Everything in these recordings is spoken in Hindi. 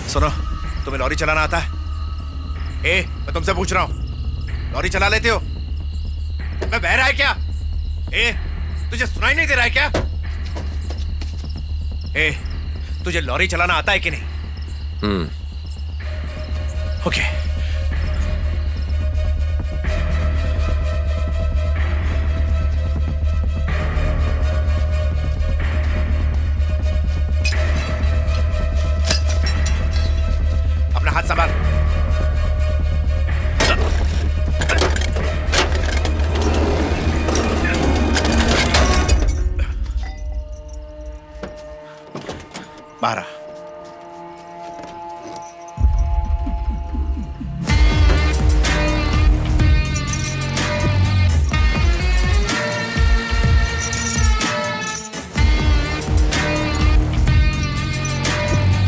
सुनो, तुम्हें लॉरी चलाना आता है? मैं तुमसे पूछ रहा हूँ, लॉरी चला लेते हो? मैं बह रहा है क्या? तुझे सुनाई नहीं दे रहा है क्या? तुझे लॉरी चलाना आता है कि नहीं? ओके। अपना हाथ संभाल। बाहर आ।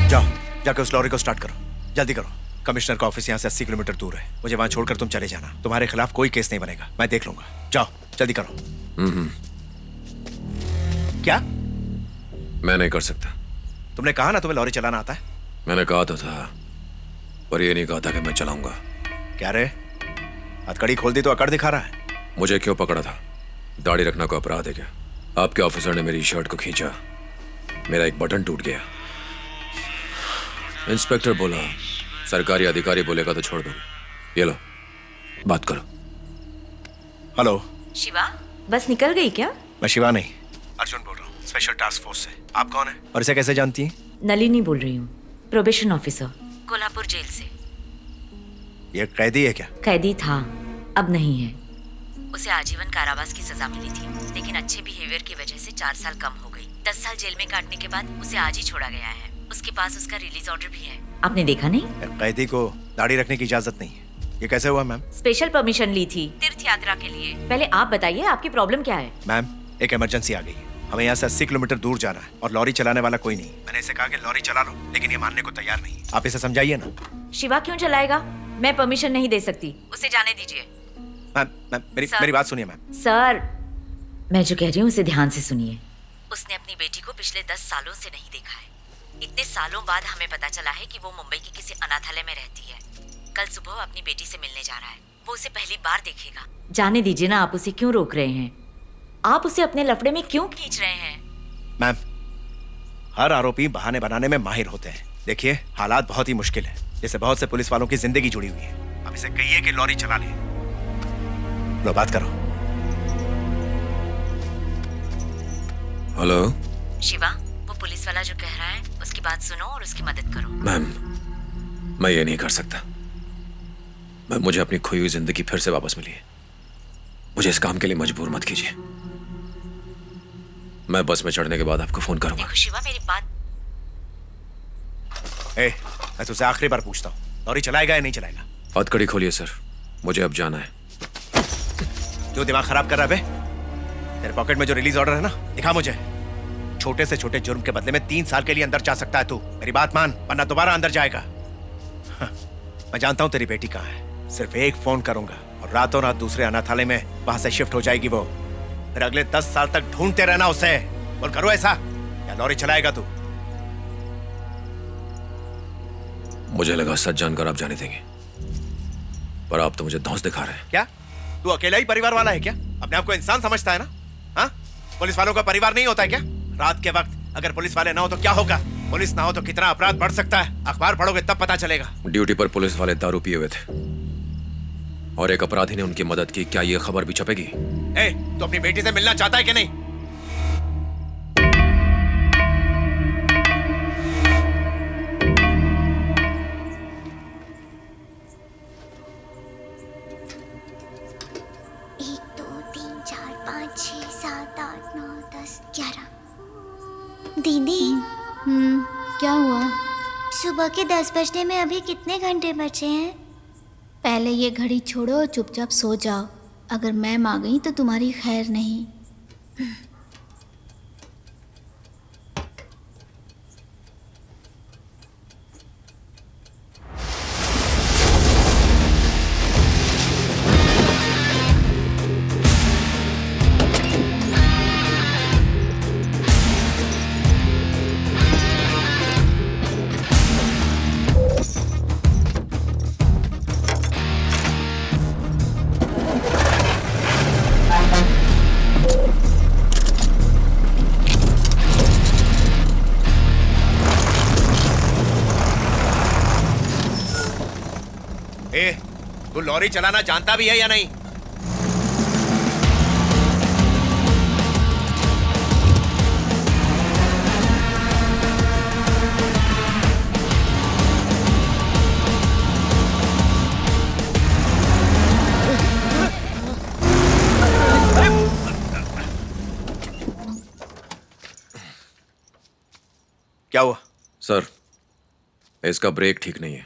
जाओ, जाकर उस लॉरी को स्टार्ट करो, जल्दी करो। कमिश्नर का ऑफिस यहाँ से 80 किलोमीटर दूर है। मुझे वहां छोड़कर तुम चले जाना। तुम्हारे खिलाफ कोई केस नहीं बनेगा, मैं देख लूंगा। जाओ, जल्दी करो। क्या? मैं नहीं कर सकता। तुमने कहा ना तुम्हें लॉरी चलाना आता है। मैंने कहा तो था, पर ये नहीं कहा था कि मैं चलाऊंगा। क्या रे, हथकड़ी खोल दी तो अकड़ दिखा रहा है। मुझे क्यों पकड़ा था? दाढ़ी रखना कोई अपराध है क्या? आपके ऑफिसर ने मेरी शर्ट को खींचा, मेरा एक बटन टूट गया। इंस्पेक्टर बोला, सरकारी अधिकारी बोलेगा तो छोड़ दोगे। ये लो, बात करो। हेलो शिवा, बस निकल गई क्या? मैं शिवा नहीं, अर्जुन बोल रहा हूँ, स्पेशल टास्क फोर्स से। आप कौन है और इसे कैसे जानती हैं? नलिनी बोल रही हूँ, प्रोबेशन ऑफिसर, कोल्हापुर जेल से। ये कैदी है क्या? कैदी था, अब नहीं है। उसे आजीवन कारावास की सजा मिली थी, लेकिन अच्छे बिहेवियर की वजह से 4 साल कम हो गई। 10 साल जेल में काटने के बाद उसे आज ही छोड़ा गया है। उसके पास उसका रिलीज ऑर्डर भी है। आपने देखा नहीं? कैदी को दाढ़ी रखने की इजाजत नहीं है। ये कैसे हुआ मैम? स्पेशल परमिशन ली थी तीर्थ यात्रा के लिए। पहले आप बताइए, आपकी प्रॉब्लम क्या है? मैम, एक इमरजेंसी आ गई है। हमें यहाँ से 80 किलोमीटर दूर जाना है और लॉरी चलाने वाला कोई नहीं। मैंने इसे कहा कि लॉरी चला लो, लेकिन ये मानने को तैयार नहीं। आप इसे समझाइए ना। शिवा क्यों चलाएगा? मैं परमिशन नहीं दे सकती, उसे जाने दीजिए। मैम, मेरी बात सुनिए मैम। सर, मैं जो कह रही हूँ उसे ध्यान से सुनिए। उसने अपनी बेटी को पिछले 10 सालों से नहीं देखा है। इतने सालों बाद हमें पता चला है कि वो मुंबई के किसी अनाथालय में रहती है। कल सुबह वो अपनी बेटी से मिलने जा रहा है। वो उसे पहली बार देखेगा। जाने दीजिए ना, आप उसे क्यों रोक रहे हैं? आप उसे अपने लफड़े में क्यों खींच रहे हैं? मैम, हर आरोपी बहाने बनाने में माहिर होते हैं। देखिए, हालात बहुत ही मुश्किल है, जैसे बहुत से पुलिस वालों की जिंदगी जुड़ी हुई है। अब इसे कहिए कि लॉरी चला ले। लो, बात करो। हेलो शिवा, वो पुलिस वाला जो कह रहा है उसकी बात सुनो और उसकी मदद करो। मैम, मैं ये नहीं कर सकता। मुझे अपनी खोई हुई जिंदगी फिर से वापस मिली है। मुझे इस काम के लिए मजबूर मत कीजिए। मैं बस में चढ़ने के बाद आपको फोन करूंगा। देखो शिवा, मेरी बात। मैं तुझसे आखिरी बार पूछता हूँ, लॉरी चलाएगा या नहीं चलाएगा? हथकड़ी खोलिए सर, मुझे अब जाना है। क्यों दिमाग खराब कर रहा है बे? तेरे पॉकेट में जो रिलीज ऑर्डर है ना, दिखा मुझे। छोटे से छोटे जुर्म के बदले में 3 साल के लिए अंदर जा सकता है तू। मेरी बात मान, वरना दोबारा अंदर जाएगा। मैं जानता हूँ तेरी बेटी कहाँ है। सिर्फ एक फोन करूंगा और रातों रात दूसरे अनाथालय में वहां से शिफ्ट हो जाएगी वो। फिर अगले 10 साल तक ढूंढते रहना उसे। बोल, करो ऐसा या लॉरी चलाएगा तू? मुझे लगा सच जानकर आप जाने देंगे, पर आप तो मुझे धौंस दिखा रहे हैं। क्या तू अकेला ही परिवार वाला है क्या? अपने आप को इंसान समझता है ना? हाँ, पुलिस वालों का परिवार नहीं होता है क्या? रात के वक्त अगर पुलिस वाले ना हो तो क्या होगा? पुलिस ना हो तो कितना अपराध बढ़ सकता है, अखबार पढ़ोगे तब पता चलेगा। ड्यूटी पर पुलिस वाले दारू पिए हुए थे और एक अपराधी ने उनकी मदद की। क्या ये खबर भी छपेगी? तो अपनी बेटी से मिलना चाहता है कि नहीं? एक, 2, 3, 4, 5, 6, 7, 8, 9, 10, 11। दीदी, क्या हुआ? सुबह के 10 बजने में अभी कितने घंटे बचे हैं? पहले ये घड़ी छोड़ो और चुपचाप सो जाओ। अगर मैम आ गई तो तुम्हारी खैर नहीं। ए, तू लॉरी चलाना जानता भी है या नहीं? क्या हुआ? सर, इसका ब्रेक ठीक नहीं है,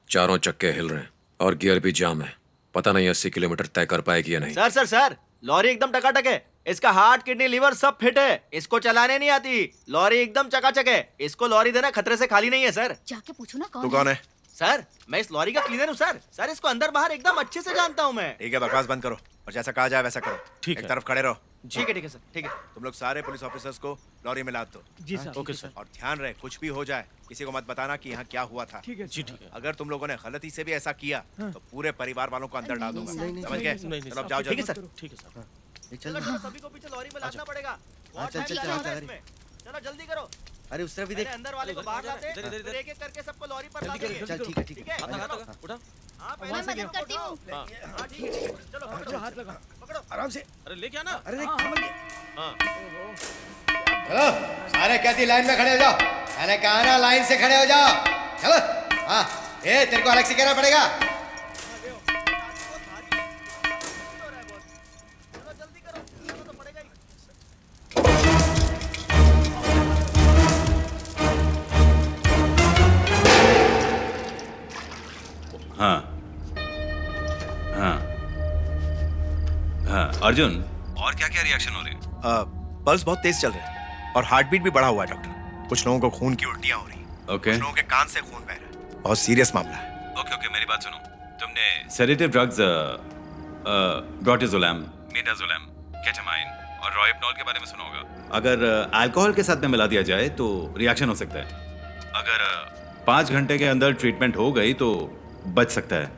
चारों चक्के हिल रहे हैं और गियर भी जाम है। पता नहीं 80 किलोमीटर तय कर पाएगी या नहीं। सर सर सर, लॉरी एकदम टकाटक है। इसका हार्ट, किडनी, लीवर सब फिट है। इसको चलाने नहीं आती। लॉरी एकदम चकाचक है। इसको लॉरी देना खतरे से खाली नहीं है सर। जाके पूछो ना तू कौन है? सर, मैं इस लॉरी का क्लीनर हूँ सर। सर, इसको अंदर बाहर एकदम अच्छे से जानता हूँ मैं। ठीक है, बकवास बंद करो और जैसा कहा जाए वैसा करो। ठीक एक है। तरफ खड़े रहो। ठीक है सर, ठीक है। तुम लोग सारे पुलिस ऑफिसर्स को लॉरी में लाद दो। जी सर। Okay sir. और ध्यान रहे, कुछ भी हो जाए किसी को मत बताना कि यहाँ क्या हुआ था। ठीक है जी, ठीक है। अगर तुम लोगों ने गलती से भी ऐसा किया तो पूरे परिवार वालों को अंदर डाल दूंगा। समझ गए? चलो अब जाओ ठीक है जल्दी। सर। ठीक है सर। चलो चलो, सभी को पीछे लॉरी में लादना पड़ेगा। बहुत चल, टाइम चल, लगेगा चल, इसमें। चलो जल्दी करो। अरे उस तरफ भी पहले देख। अंदर वाले को बाहर लाते हैं, फिर एक एक करके सबको लॉरी पर लादेंगे। चल ठीक है ठीक ठीक है। है? चलो। उठा। हाँ, पहले मैं से मदद करती हूँ। हाँ, ठीक है। चलो पकड़ो, हाथ लगा। पकड़ो। आराम से। अरे लेके आना। अरे देख संभल के। चलो सारे कैदी लाइन में खड़े हो जाओ। मैंने कहा ना लाइन से खड़े हो जाओ। चलो। हाँ, ए तेरे को अलग से कहना पड़ेगा। चलो जल्दी करो, चलो तो पड़ेगा ही। हाँ हाँ हाँ अर्जुन, और क्या क्या रिएक्शन हो रहे हैं? पल्स बहुत तेज चल रहा है और हार्ट बीट भी बढ़ा हुआ है डॉक्टर। कुछ लोगों को खून की उल्टियां हो रही हैं। ओके कुछ लोगों के कान से खून बह रहा है। बहुत सीरियस मामला है। ओके ओके, मेरी बात सुनो। तुमने सेडेटिव ड्रग्स ब्रोटिजोलैम, मिडाजोलैम, केटामाइन और रोहिप्नॉल के बारे में सुना होगा। अगर अल्कोहल के साथ में मिला दिया जाए तो रिएक्शन हो सकता है। अगर 5 घंटे के अंदर ट्रीटमेंट हो गई तो बच सकता है,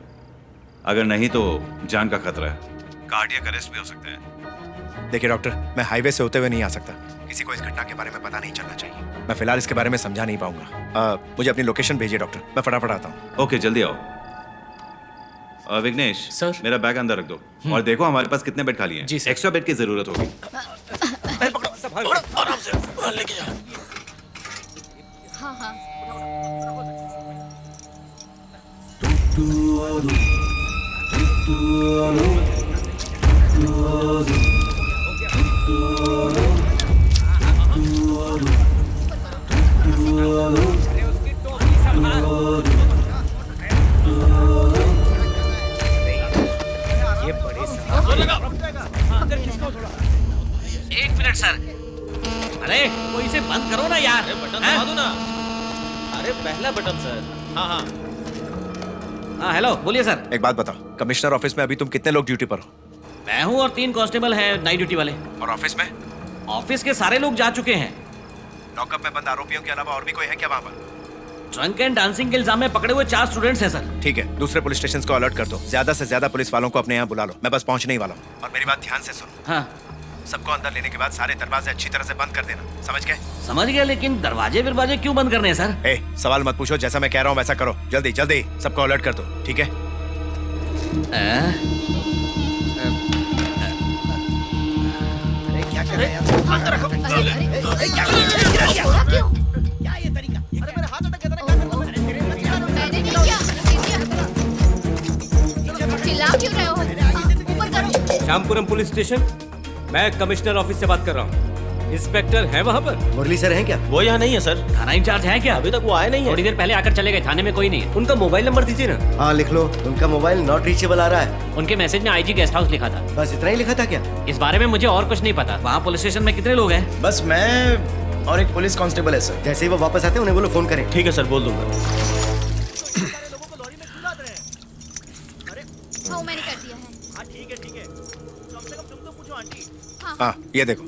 अगर नहीं तो जान का खतरा है, कार्डियक अरेस्ट भी हो सकता है। देखिए डॉक्टर, मैं हाईवे से होते हुए नहीं आ सकता। किसी को इस घटना के बारे में पता नहीं चलना चाहिए। मैं फिलहाल इसके बारे में समझा नहीं पाऊंगा। मुझे अपनी लोकेशन भेजिए डॉक्टर, मैं फटाफट आता हूँ। ओके, जल्दी आओ। विघ्नेश सर। मेरा बैग अंदर रख दो और देखो हमारे पास कितने बेड खाली हैं। जी सर। एक्स्ट्रा बेड की जरूरत होगी। आराम से लेके जा। हाँ हाँ। एक मिनट सर। अरे कोई इसे बंद करो ना यार। बटन दबा दो ना। अरे पहला बटन सर। हाँ हाँ। हाँ हेलो, बोलिए सर। एक बात बताओ, कमिश्नर ऑफिस में अभी तुम कितने लोग ड्यूटी पर हो? मैं हूँ और 3 कांस्टेबल हैं नाइट ड्यूटी वाले। और ऑफिस में? ऑफिस के सारे लोग जा चुके हैं। लॉकअप में बंद आरोपियों के अलावा और भी कोई है क्या वहाँ पर? ड्रंक एंड डांसिंग के इल्जाम में पकड़े हुए 4 स्टूडेंट्स हैं सर। ठीक है, दूसरे पुलिस स्टेशन को अलर्ट कर दो। ज्यादा से ज्यादा पुलिस वालों को अपने यहाँ बुला लो। मैं बस पहुंचने ही वाला हूँ। और मेरी बात ध्यान से सुनो। हाँ सबको अंदर लेने के बाद सारे दरवाजे अच्छी तरह से बंद कर देना। समझ गए? समझ गया, लेकिन दरवाजे फिरवाजे क्यों बंद करने हैं सर? सवाल मत पूछो, जैसा मैं कह रहा हूँ वैसा करो। जल्दी जल्दी सबको अलर्ट कर दो, ठीक है? क्या कर रहे हैं यार? क्या ये तरीका? अरे मेरे हाथ अटक गए थे ना। मैंने नहीं किया। चिल्ला क्यों रहे हो? ऊपर करो। श्यामपुरम पुलिस स्टेशन, मैं कमिश्नर ऑफिस से बात कर रहा हूँ। इंस्पेक्टर है वहाँ पर? मुरली सर हैं क्या? वो यहाँ नहीं है सर। थाना इंचार्ज है क्या? अभी तक वो आए नहीं है। थोड़ी देर पहले आकर चले गए, थाने में कोई नहीं है। उनका मोबाइल नंबर दीजिए ना। हाँ लिख लो। उनका मोबाइल नॉट रीचेबल आ रहा है। उनके मैसेज में आईजी गेस्ट हाउस लिखा था। बस इतना ही लिखा था क्या? इस बारे में मुझे और कुछ नहीं पता। वहाँ पुलिस स्टेशन में कितने लोग हैं? बस मैं और एक पुलिस कांस्टेबल है सर। जैसे ही वो वापस आते हैं उन्हें बोलो फोन करें। ठीक है सर, बोल दूंगा। हाँ मैंने कर दिया है। हाँ ठीक है ठीक है। कम से कम तुम तो पूछो आंटी। हाँ ये देखो,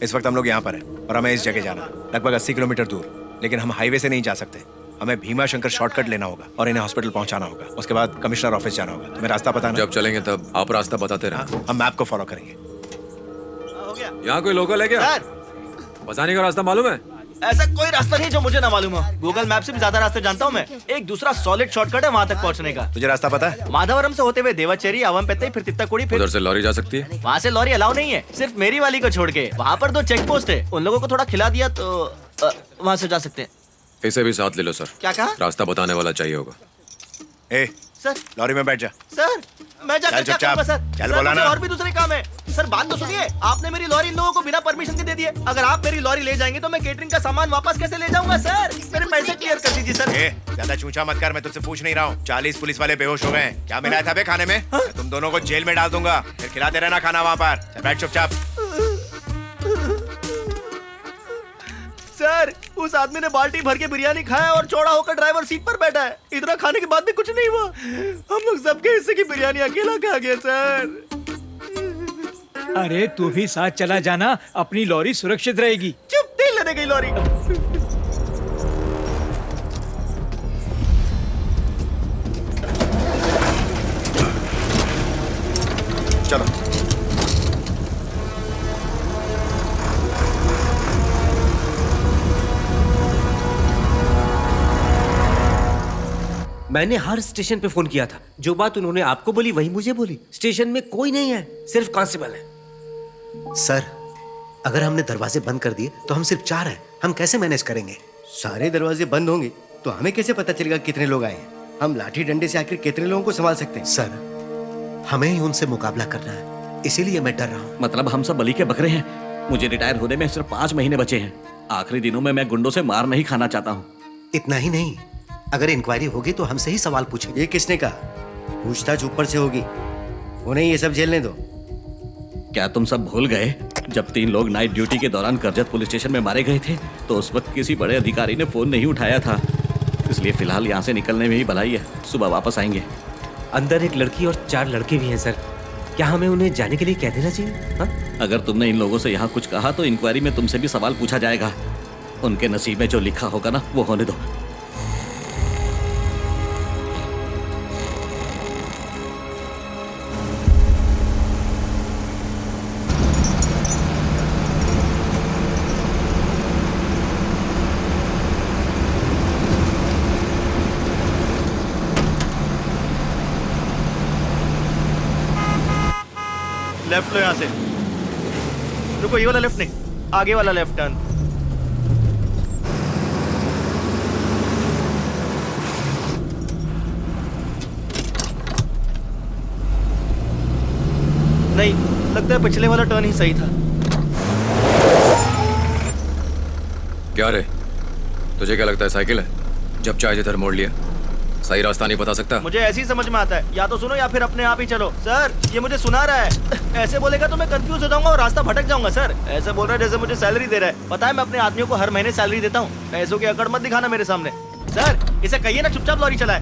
इस वक्त हम लोग यहाँ पर हैं और हमें इस जगह जाना है, लगभग 80 किलोमीटर दूर। लेकिन हम हाईवे से नहीं जा सकते। हमें भीमा शंकर शॉर्टकट लेना होगा और इन्हें हॉस्पिटल पहुंचाना होगा। उसके बाद कमिश्नर ऑफिस जाना होगा। तुम्हें रास्ता पता ना? जब चलेंगे तब आप रास्ता बताते रहना। हाँ, हम मैप को फॉलो करेंगे। हो गया यहाँ कोई लोकल है क्या? सर। बसाने का रास्ता मालूम है? ऐसा कोई रास्ता नहीं जो मुझे ना मालूम हो। गूगल मैप से भी ज्यादा रास्ते जानता हूँ मैं। एक दूसरा सॉलिड शॉर्टकट है वहाँ तक पहुँचने का। तुझे रास्ता पता है? माधवरम से होते हुए देवाचेरी, अवमपेत्तई, फिर तित्ताकुड़ी, फिर उधर से लॉरी जा सकती है? वहाँ से लॉरी अलाउ नहीं है, सिर्फ मेरी वाली को छोड़ के। वहाँ पर 2 चेक पोस्ट है, उन लोगों को थोड़ा खिला दिया तो वहाँ से जा सकते हैं। इसे भी साथ ले लो सर। क्या कहा? रास्ता बताने वाला चाहिए होगा। ए सर लॉरी में बैठ जा। सर मैं जाकर चल क्या चुपचाप। करूंगा सर? चल सर, बोला मुझे ना। और भी दूसरे काम है। सर बात तो सुनिए, आपने मेरी लॉरी इन लोगों को बिना परमिशन के दे दी है। अगर आप मेरी लॉरी ले जाएंगे तो मैं केटरिंग का सामान वापस कैसे ले जाऊंगा सर? मेरे पैसे क्लियर कर दीजिए सर। ए ज्यादा चूचा मत कर, मैं तुझसे पूछ नहीं रहा हूँ। 40 पुलिस वाले बेहोश हो गए हैं। क्या मिलाया था बे खाने में? मैं तुम दोनों को जेल में डाल दूंगा, फिर खिलाते रहना खाना वहाँ पर। चल बैठ चुपचाप। सर उस आदमी ने बाल्टी भर के बिरयानी खाया और चौड़ा होकर ड्राइवर सीट पर बैठा है। इतना खाने के बाद भी कुछ नहीं हुआ। हम लोग सबके हिस्से की बिरयानी अकेला खा गया सर। अरे तू भी साथ चला जाना, अपनी लॉरी सुरक्षित रहेगी। चुप, तेल लेने गई लॉरी। चलो मैंने हर स्टेशन पे फोन किया था। जो बात उन्होंने आपको बोली वही मुझे बोली। स्टेशन में कोई नहीं है, सिर्फ कांस्टेबल है। सर अगर हमने दरवाजे बंद कर दिए तो हम सिर्फ 4 हैं, हम कैसे मैनेज करेंगे? सारे दरवाजे बंद होंगे तो हमें कैसे पता चलेगा कितने लोग आए हैं? हम लाठी डंडे से आखिर कितने लोगों को संभाल सकते हैं? सर हमें ही उनसे मुकाबला करना है, इसीलिए मैं डर रहा हूँ। मतलब हम सब बलि के बकरे हैं। मुझे रिटायर होने में सिर्फ 5 महीने बचे हैं। आखिरी दिनों में मैं गुंडों से मार नहीं खाना चाहता हूँ। इतना ही नहीं, अगर इंक्वायरी होगी तो हमसे ही सवाल पूछेंगे। ये किसने कहा? पूछताछ ऊपर से होगी, उन्हें ये सब झेलने दो। क्या तुम सब भूल गए जब 3 लोग नाइट ड्यूटी के दौरान करजत पुलिस स्टेशन में मारे गए थे तो उस वक्त किसी बड़े अधिकारी ने फोन नहीं उठाया था। इसलिए फिलहाल यहाँ से निकलने में ही भलाई है, सुबह वापस आएंगे। अंदर एक लड़की और 4 लड़के भी हैं सर। क्या हमें उन्हें जाने के लिए कह देना चाहिए? हाँ? अगर तुमने इन लोगों से यहाँ कुछ कहा तो इंक्वायरी में तुमसे भी सवाल पूछा जाएगा। उनके नसीब में जो लिखा होगा ना वो होने दो। लेफ्ट लो यहाँ से। रुको, ये वाला लेफ्ट नहीं, आगे वाला लेफ्ट टर्न। नहीं, लगता है पिछले वाला टर्न ही सही था। क्या रे, तुझे क्या लगता है साइकिल है? जब चाहे जिधर मोड़ लिया। सही रास्ता नहीं बता सकता? मुझे ऐसे ही समझ में आता है, या तो सुनो या फिर अपने आप ही चलो। सर ये मुझे सुना रहा है। ऐसे बोलेगा तो मैं कंफ्यूज हो जाऊंगा और रास्ता भटक जाऊंगा। सर ऐसे बोल रहा है जैसे मुझे सैलरी दे रहा है। पता है मैं अपने आदमियों को हर महीने सैलरी देता हूँ। पैसों की अकड़ मत दिखाना मेरे सामने। सर इसे कहिए ना चुपचाप लॉरी चलाए।